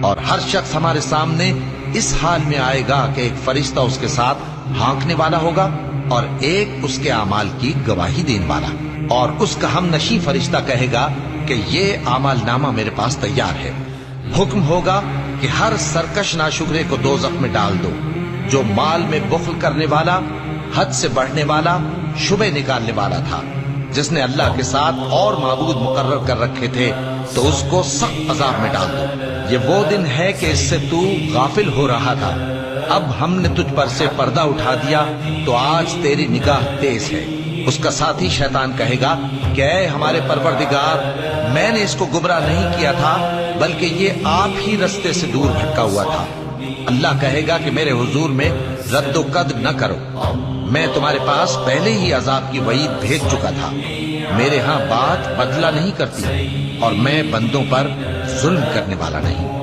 اور ہر شخص ہمارے سامنے اس حال میں آئے گا کہ ایک فرشتہ اس کے ساتھ ہانکنے والا ہوگا اور ایک اس کے اعمال کی گواہی دینے والا، اور اس کا ہم نشیں فرشتہ کہے گا کہ یہ اعمال نامہ میرے پاس تیار ہے۔ حکم ہوگا کہ ہر سرکش ناشکرے کو دوزخ میں ڈال دو، جو مال میں بخل کرنے والا، حد سے بڑھنے والا، شبہ نکالنے والا تھا، جس نے اللہ کے ساتھ اور معبود مقرر کر رکھے تھے، تو اس کو سخت عذاب میں ڈال دو۔ یہ وہ دن ہے کہ اس سے تو غافل ہو رہا تھا، اب ہم نے تجھ پر سے پردہ اٹھا دیا، تو آج تیری نگاہ تیز ہے۔ اس کا ساتھی شیطان کہے گا کہ اے ہمارے پروردگار، میں نے اس کو گمراہ نہیں کیا تھا، بلکہ یہ آپ ہی رستے سے دور بھٹکا ہوا تھا۔ اللہ کہے گا کہ میرے حضور میں رد و قد نہ کرو، میں تمہارے پاس پہلے ہی عذاب کی وعید بھیج چکا تھا۔ میرے ہاں بات بدلہ نہیں کرتی، اور میں بندوں پر ظلم کرنے والا نہیں۔